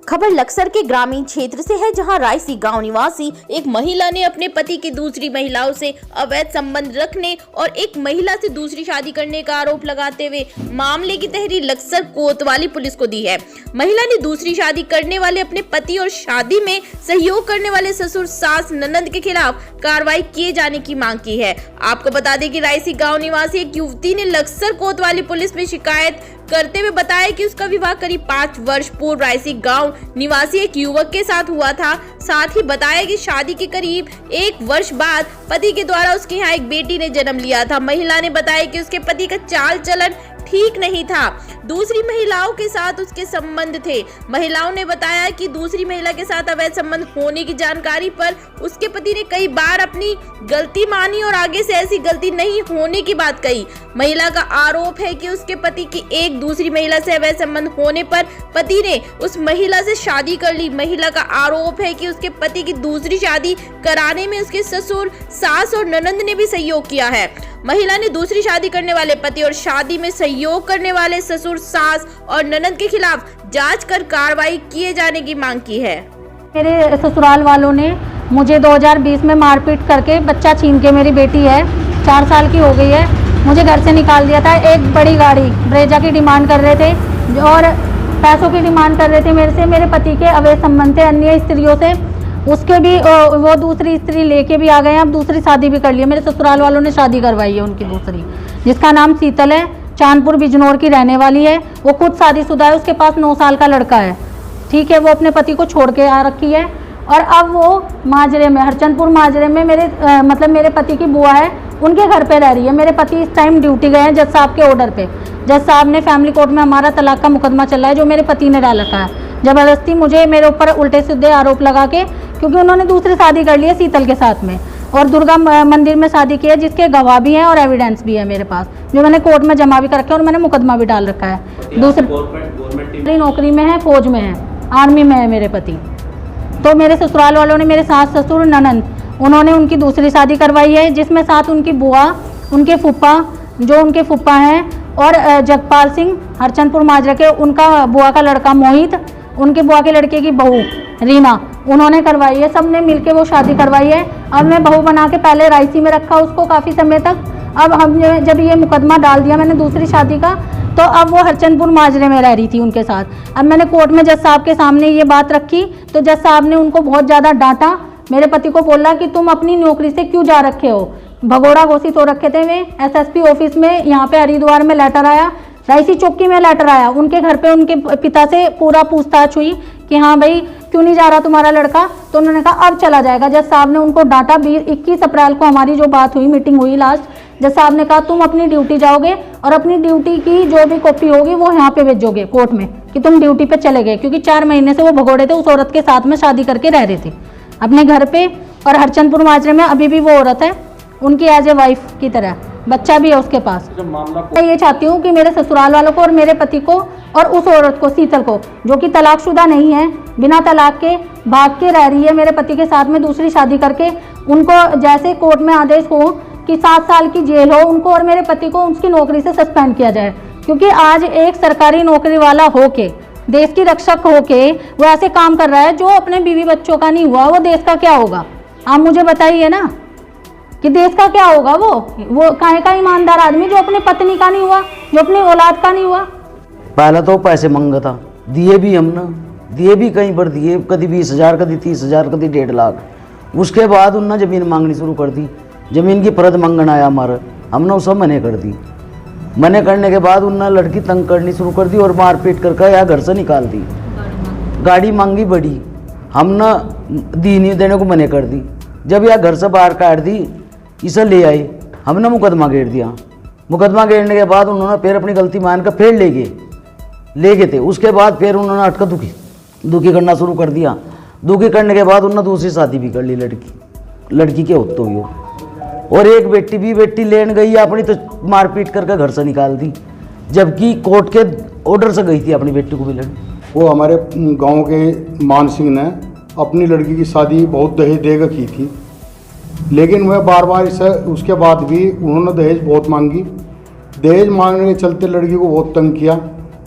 खबर लक्सर के ग्रामीण क्षेत्र से है, जहां रायसी गांव निवासी एक महिला ने अपने पति की दूसरी महिलाओं से अवैध संबंध रखने और एक महिला से दूसरी शादी करने का आरोप लगाते हुए मामले की तहरीर लक्सर कोतवाली पुलिस को दी है। महिला ने दूसरी शादी करने वाले अपने पति और शादी में सहयोग करने वाले ससुर, सास, ननद के खिलाफ कार्रवाई किए जाने की मांग की है। आपको बता दें कि रायसी गाँव निवासी एक युवती ने लक्सर कोतवाली पुलिस में शिकायत करते हुए बताया कि उसका विवाह करीब 5 वर्ष पूर्व रायसी गांव निवासी एक युवक के साथ हुआ था। साथ ही बताया कि शादी के करीब 1 वर्ष बाद पति के द्वारा उसके यहाँ एक बेटी ने जन्म लिया था। महिला ने बताया कि उसके पति का चाल चलन ठीक नहीं था, दूसरी महिलाओं के साथ उसके संबंध थे। महिलाओं ने बताया कि दूसरी महिला के साथ अवैध संबंध होने की जानकारी पर उसके पति ने कई बार अपनी गलती मानी और आगे से ऐसी गलती नहीं होने की बात कही। महिला का आरोप है कि उसके पति की एक दूसरी महिला से अवैध संबंध होने पर पति ने उस महिला से शादी कर ली। महिला का आरोप है कि उसके पति की दूसरी शादी कराने में उसके ससुर, सास और ननद ने भी सहयोग किया है। महिला ने दूसरी शादी करने वाले पति और शादी में सहयोग करने वाले ससुर, सास और ननद के खिलाफ जांच कर कार्रवाई किए जाने की मांग की है। मेरे ससुराल वालों ने मुझे 2020 में मारपीट करके बच्चा छीन के, मेरी बेटी है 4 साल की हो गई है, मुझे घर से निकाल दिया था। एक बड़ी गाड़ी ब्रेजा की डिमांड कर रहे थे और पैसों की डिमांड कर रहे थे मेरे से। मेरे पति के अवैध संबंध थे अन्य स्त्रियों से, उसके भी वो दूसरी स्त्री लेके भी आ गए हैं। अब दूसरी शादी भी कर ली है। मेरे ससुराल वालों ने शादी करवाई है उनकी दूसरी, जिसका नाम शीतल है, चांदपुर बिजनौर की रहने वाली है। वो खुद शादीशुदा है, उसके पास 9 साल का लड़का है। ठीक है, वो अपने पति को छोड़ के आ रखी है और अब वो माजरे में, हरचंदपुर माजरे में मेरे पति की बुआ है, उनके घर पे रह रही है। मेरे पति इस टाइम ड्यूटी गए हैं जज साहब के ऑर्डर पे। जज साहब ने फैमिली कोर्ट में हमारा तलाक का मुकदमा चल रहा है जो मेरे पति ने डाल रखा है। जबरदस्ती मुझे मेरे ऊपर उल्टे सीधे आरोप लगा के, क्योंकि उन्होंने दूसरी शादी कर ली है शीतल के साथ में और दुर्गा मंदिर में शादी की है, जिसके गवाह भी हैं और एविडेंस भी है मेरे पास, जो मैंने कोर्ट में जमा भी कर रखे हैं और मैंने मुकदमा भी डाल रखा है। दूसरी नौकरी में है, फौज में है, आर्मी में है मेरे पति। तो मेरे ससुराल वालों ने, मेरे सास, ससुर, ननद, उन्होंने उनकी दूसरी शादी करवाई है, जिसमें साथ उनकी बुआ, उनके फूफा, जो उनके फूफा हैं, और जगपाल सिंह हरचंदपुर माजरा के, उनका बुआ का लड़का मोहित, उनके बुआ के लड़के की बहू रीना, उन्होंने करवाई है। सब ने मिलके वो शादी करवाई है। अब मैं बहू बना के पहले रायसी में रखा उसको काफ़ी समय तक। अब हमने जब ये मुकदमा डाल दिया मैंने दूसरी शादी का, तो अब वो हरचंदपुर माजरे में रह रही थी उनके साथ। अब मैंने कोर्ट में जज साहब के सामने ये बात रखी तो जज साहब ने उनको बहुत ज़्यादा डांटा। मेरे पति को बोला कि तुम अपनी नौकरी से क्यों जा रखे हो। भगोड़ा घोषित हो रखे थे वे एसएसपी ऑफिस में, यहाँ पे हरिद्वार में लेटर आया, रायसी चौकी में लेटर आया। उनके घर पे उनके पिता से पूरा पूछताछ हुई कि हाँ भाई क्यों नहीं जा रहा तुम्हारा लड़का, तो उन्होंने कहा अब चला जाएगा। जज साहब ने उनको डांटा। 21 अप्रैल को हमारी जो बात हुई, मीटिंग हुई लास्ट, जज साहब ने कहा तुम अपनी ड्यूटी जाओगे और अपनी ड्यूटी की जो भी कॉपी होगी वो यहाँ पे भेजोगे कोर्ट में कि तुम ड्यूटी पे चले गए, क्योंकि 4 महीने से वो भगोड़े थे, उस औरत के साथ में शादी करके रह रहे थे अपने घर पे। और हरचंदपुर माजरे में अभी भी वो औरत है उनकी एज ए वाइफ की तरह, बच्चा भी है उसके पास। मैं ये चाहती हूँ कि मेरे ससुराल वालों को और मेरे पति को और उस औरत को, शीतल को, जो कि तलाकशुदा नहीं है, बिना तलाक के भाग के रह रही है मेरे पति के साथ में दूसरी शादी करके, उनको जैसे कोर्ट में आदेश हो कि 7 साल की जेल हो, उनको और मेरे पति को उसकी नौकरी से सस्पेंड किया जाए। क्योंकि आज एक सरकारी नौकरी वाला होके, देश की रक्षक होके वो ऐसे काम कर रहा है जो अपने बीवी बच्चों का नहीं हुआ, वो देश का क्या होगा? आप मुझे बताइए ना कि देश का क्या होगा। वो काहे का ईमानदार आदमी जो अपने पत्नी का नहीं हुआ, जो अपनी औलाद का नहीं हुआ। पहले तो पैसे मांगा था, दिए भी हमने, दिए भी कहीं पर दिए, कभी 20,000, कभी 30,000, कभी 1.5 लाख। उसके बाद उन्होंने ज़मीन मांगनी शुरू कर दी। ज़मीन की परत मांगना आया हमारा, हमने वो सब मने कर दी। मने करने के बाद उन्होंने लड़की तंग करनी शुरू कर दी और मारपीट करके या घर से निकाल दी। गाड़ी मांगी बड़ी, हमने दी नहीं, देने को मने कर दी। जब यह घर से बाहर काट दी, इसे ले आए, हमने मुकदमा घेर दिया। मुकदमा घेरने के बाद उन्होंने फिर अपनी गलती मान कर फिर ले गए थे। उसके बाद फिर उन्होंने अटका दुखी करना शुरू कर दिया। दुखी करने के बाद उन्होंने दूसरी शादी भी कर ली लड़की के होते हुए, और एक बेटी लेन गई अपनी, तो मारपीट करके घर से निकाल दी, जबकि कोर्ट के ऑर्डर से गई थी अपनी बेटी को मिलने। वो हमारे गांव के मान सिंह ने अपनी लड़की की शादी बहुत दहेज देकर की थी, लेकिन वह बार बार उसके बाद भी उन्होंने दहेज बहुत मांगी। दहेज मांगने के चलते लड़की को बहुत तंग किया।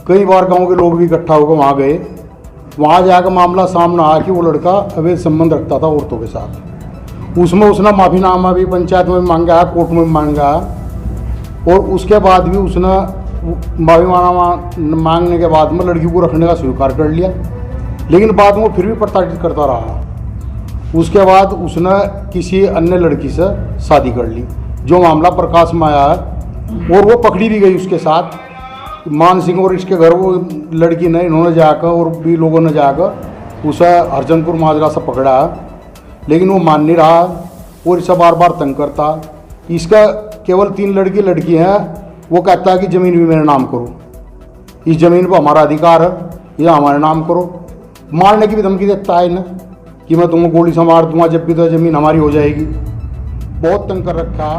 कई बार गांव के लोग भी इकट्ठा होकर वहाँ गए वहाँ जाकर मामला सामने आया कि वो लड़का अवैध संबंध रखता था औरतों के साथ। उसमें उसने माफ़ीनामा भी पंचायत में मांगा है, कोर्ट में मांगा है, और उसके बाद भी उसने माफ़ीनामा मांगने के बाद में लड़की को रखने का स्वीकार कर लिया, लेकिन बाद में वो फिर भी प्रताड़ित करता रहा। उसके बाद उसने किसी अन्य लड़की से शादी कर ली, जो मामला प्रकाश में आया है, और वो पकड़ी भी गई उसके साथ। मान सिंह और इसके घर वो लड़की ने, इन्होंने जाकर और भी लोगों ने जाकर उसे हरचंदपुर माजरा से पकड़ा है, लेकिन वो मान नहीं रहा और इसे बार बार तंग करता। इसका केवल 3 लड़की हैं, वो कहता है कि ज़मीन भी मेरे नाम करो, इस ज़मीन पर हमारा अधिकार है, यह हमारे नाम करो। मारने की भी धमकी देता है इन्हें कि मैं तुम्हें गोली से मार दूंगा जब भी तो ज़मीन हमारी हो जाएगी। बहुत तंग कर रखा।